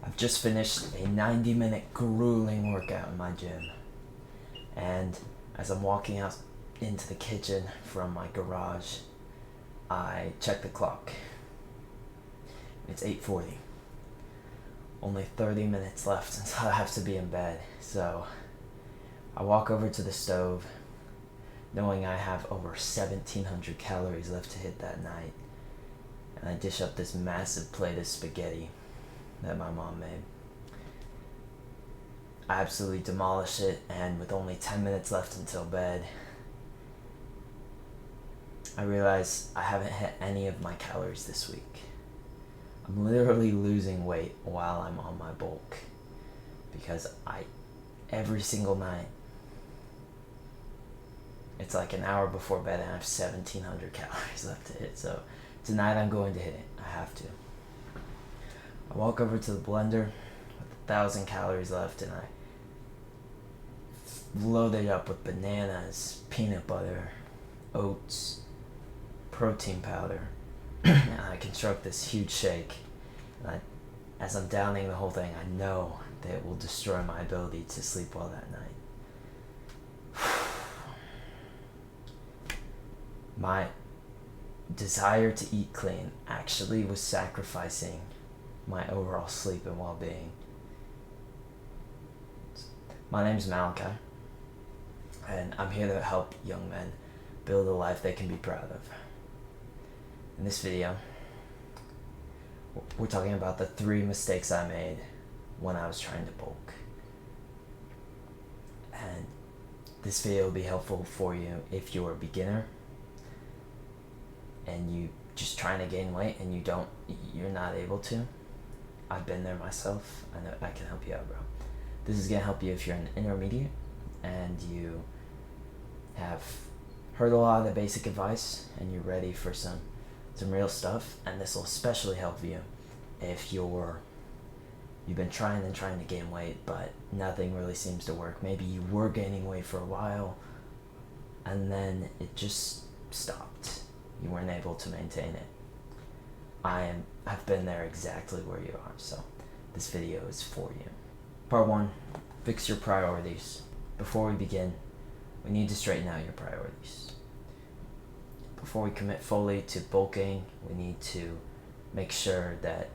I've just finished a 90-minute grueling workout in my gym, and as I'm walking out into the kitchen from my garage, I check the clock. It's 8:40. Only 30 minutes left until I have to be in bed, so I walk over to the stove, knowing I have over 1,700 calories left to hit that night, and I dish up this massive plate of spaghetti that my mom made. I absolutely demolish it, and with only 10 minutes left until bed, I realize I haven't hit any of my calories this week. I'm literally losing weight while I'm on my bulk because every single night, it's like an hour before bed and I have 1,700 calories left to hit. So tonight I'm going to hit it. I have to. I walk over to the blender with 1,000 calories left, and I load it up with bananas, peanut butter, oats, protein powder, and I construct this huge shake. And as I'm downing the whole thing, I know that it will destroy my ability to sleep well that night. My desire to eat clean actually was sacrificing my overall sleep and well-being. My name's Malachi, and I'm here to help young men build a life they can be proud of. In this video, we're talking about the 3 mistakes I made when I was trying to bulk. And this video will be helpful for you if you're a beginner and you just trying to gain weight and you're not able to. I've been there myself. I know I can help you out, bro. This is gonna help you if you're an intermediate and you have heard a lot of the basic advice and you're ready for some real stuff. And this will especially help you if you've been trying to gain weight, but nothing really seems to work. Maybe you were gaining weight for a while and then it just stopped. You weren't able to maintain it. I've been there exactly where you are, so this video is for you. Part 1, fix your priorities. Before we begin, we need to straighten out your priorities. Before we commit fully to bulking, we need to make sure that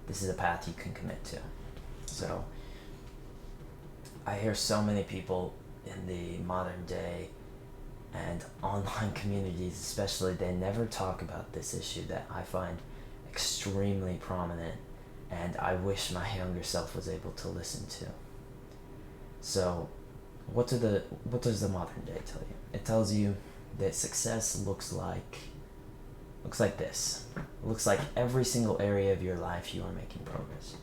this is a path you can commit to. So, I hear so many people in the modern day and online communities especially, they never talk about this issue that I find extremely prominent, and I wish my younger self was able to listen to. So, what does the modern day tell you? It tells you that success looks like this. It looks like every single area of your life you are making progress.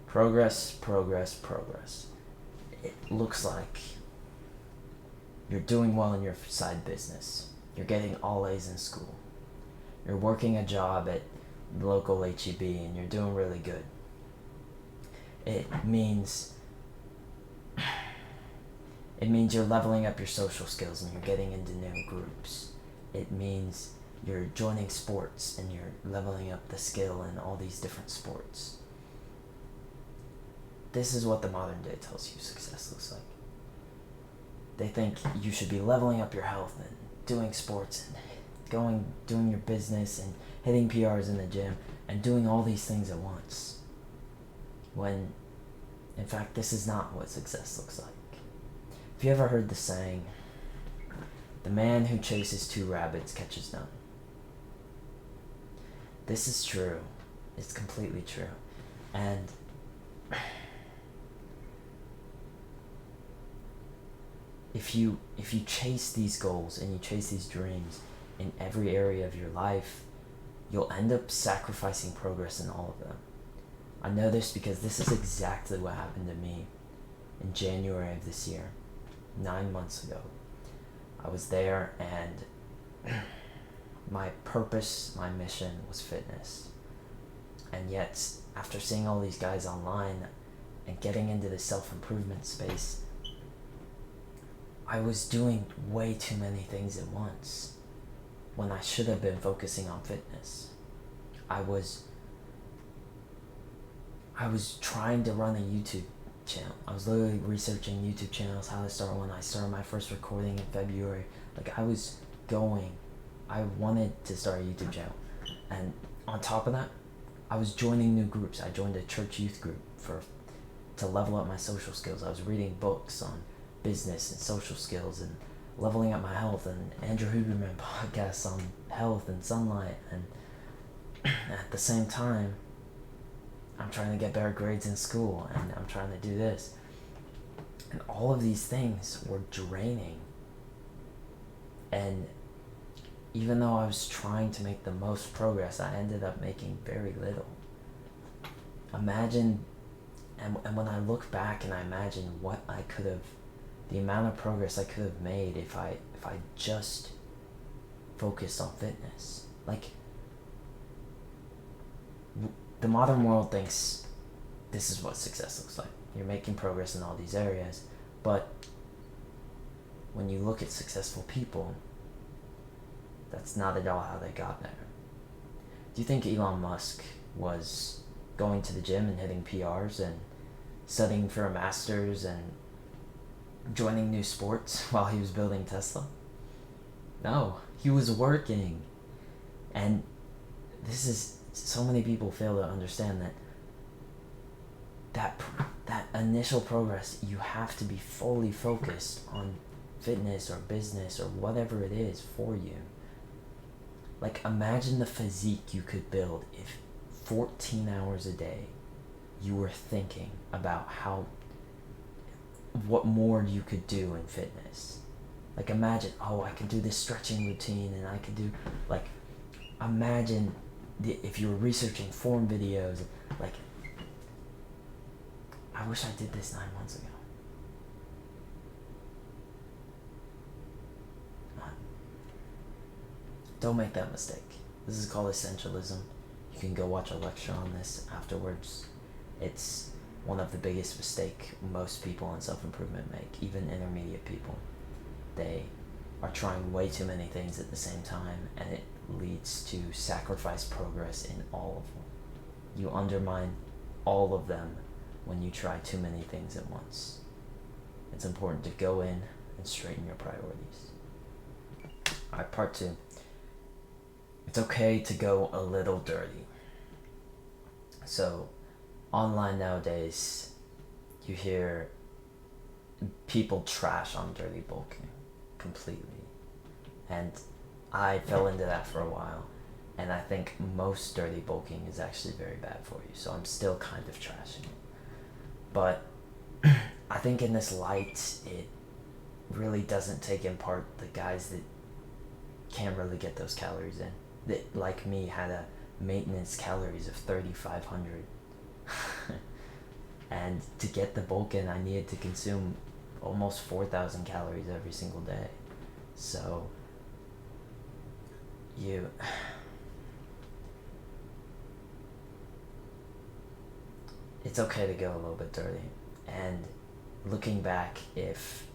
Progress. It looks like you're doing well in your side business. You're getting all A's in school. You're working a job at the local HEB and you're doing really good. It means you're leveling up your social skills and you're getting into new groups. It means you're joining sports and you're leveling up the skill in all these different sports. This is what the modern day tells you success looks like. They think you should be leveling up your health and doing sports and doing your business and hitting PRs in the gym and doing all these things at once. When, in fact, this is not what success looks like. Have you ever heard the saying, the man who chases 2 rabbits catches none? This is true. It's completely true. And if you chase these goals and you chase these dreams in every area of your life, you'll end up sacrificing progress in all of them. I know this because this is exactly what happened to me in January of this year, 9 months ago. I was there and my purpose, my mission was fitness. And yet, after seeing all these guys online and getting into the self-improvement space, I was doing way too many things at once when I should have been focusing on fitness. I I was trying to run a YouTube channel. I was literally researching YouTube channels, how to start one. I started my first recording in February. Like, I wanted to start a YouTube channel. And on top of that, I was joining new groups. I joined a church youth group to level up my social skills. I was reading books on business and social skills and leveling up my health, and Andrew Huberman podcasts on health and sunlight. And at the same time, I'm trying to get better grades in school, and I'm trying to do this. And all of these things were draining. And even though I was trying to make the most progress, I ended up making very little. Imagine, and when I look back and I imagine what I could have, the amount of progress I could have made if I just focused on fitness. Like, the modern world thinks this is what success looks like. You're making progress in all these areas, but when you look at successful people, that's not at all how they got there. Do you think Elon Musk was going to the gym and hitting PRs and studying for a master's and joining new sports while he was building Tesla? No, he was working. And this is, so many people fail to understand that initial progress, you have to be fully focused on fitness or business or whatever it is for you. Like, imagine the physique you could build if 14 hours a day you were thinking about what more you could do in fitness. Like, imagine, I can do this stretching routine, and I could do, like, imagine if you were researching form videos. Like, I wish I did this 9 months ago. Don't make that mistake. This is called essentialism. You can go watch a lecture on this afterwards. It's one of the biggest mistakes most people in self-improvement make, even intermediate people. They are trying way too many things at the same time, and it leads to sacrifice progress in all of them. You undermine all of them when you try too many things at once. It's important to go in and straighten your priorities. Alright, part 2. It's okay to go a little dirty. So, online nowadays, you hear people trash on dirty bulking completely. And I fell into that for a while. And I think most dirty bulking is actually very bad for you. So I'm still kind of trashing it. But I think in this light, it really doesn't take in part the guys that can't really get those calories in. That, like me, had a maintenance calories of 3,500. And to get the bulk in, I needed to consume almost 4,000 calories every single day. So, it's okay to go a little bit dirty. And looking back, if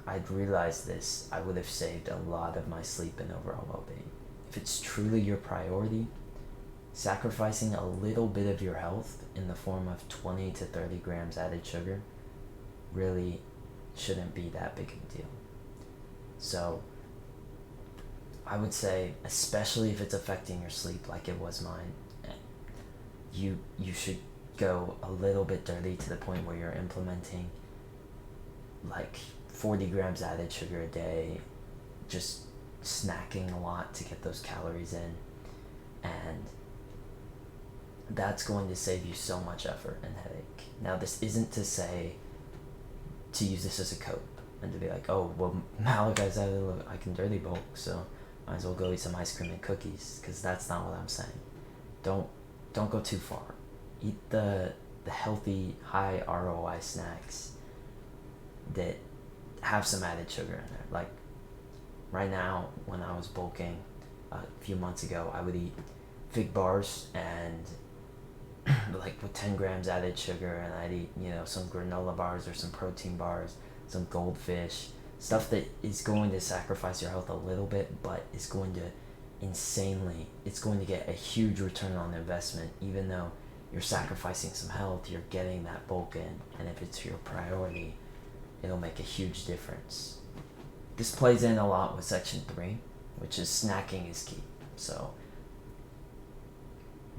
I'd realized this, I would have saved a lot of my sleep and overall well-being. If it's truly your priority, sacrificing a little bit of your health in the form of 20 to 30 grams added sugar really shouldn't be that big a deal. So I would say, especially if it's affecting your sleep like it was mine, you should go a little bit dirty to the point where you're implementing like 40 grams added sugar a day, just snacking a lot to get those calories in, and that's going to save you so much effort and headache. Now, this isn't to say to use this as a cope and to be like, oh, well, Malachi said I can dirty bulk, so might as well go eat some ice cream and cookies, because that's not what I'm saying. Don't go too far. Eat the healthy, high ROI snacks that have some added sugar in there. Like, right now, when I was bulking a few months ago, I would eat fig bars and like with 10 grams added sugar, and I'd eat, some granola bars or some protein bars, some goldfish, stuff that is going to sacrifice your health a little bit, but is going to it's going to get a huge return on investment, even though you're sacrificing some health, you're getting that bulk in, and if it's your priority, it'll make a huge difference. This plays in a lot with section 3, which is snacking is key. So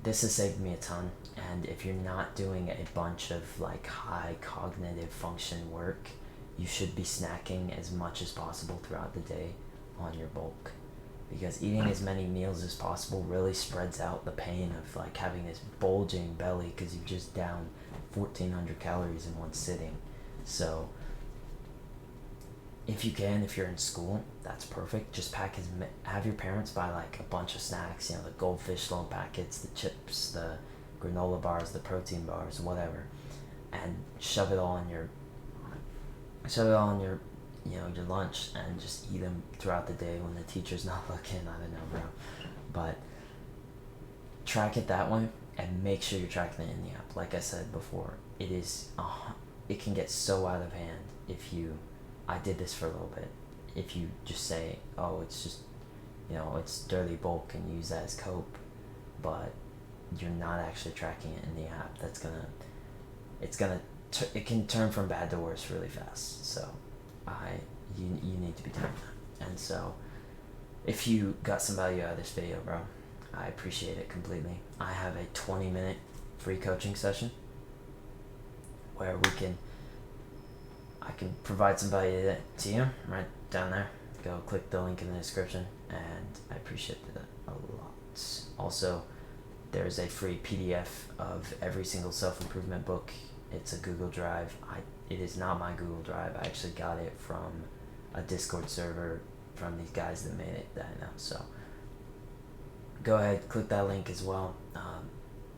this has saved me a ton, and if you're not doing a bunch of like high cognitive function work, you should be snacking as much as possible throughout the day on your bulk, because eating as many meals as possible really spreads out the pain of like having this bulging belly because you've just downed 1400 calories in one sitting. So if you can, if you're in school, that's perfect. Just have your parents buy like a bunch of snacks, the goldfish little packets, the chips, the granola bars, the protein bars, whatever, and shove it all in your your lunch, and just eat them throughout the day when the teacher's not looking. I don't know, bro, but track it that way, and make sure you're tracking it in the app. Like I said before, it can get so out of hand if I did this for a little bit. If you just say, oh, it's just, it's dirty bulk, and use that as cope, but you're not actually tracking it in the app, it can turn from bad to worse really fast. So you need to be doing that. And so if you got some value out of this video, bro, I appreciate it completely. I have a 20-minute free coaching session where I can provide some value to you right down there. Go click the link in the description, and I appreciate that a lot. Also, there's a free PDF of every single self-improvement book. It's a Google Drive. It is not my Google Drive. I actually got it from a Discord server from these guys that made it that I know. So go ahead, click that link as well.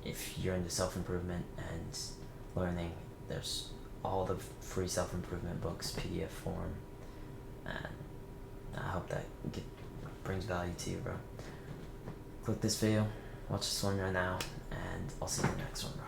If you're into self-improvement and learning, there's all the free self-improvement books, PDF form, and I hope that brings value to you, bro. Click this video, watch this one right now, and I'll see you in the next one, bro.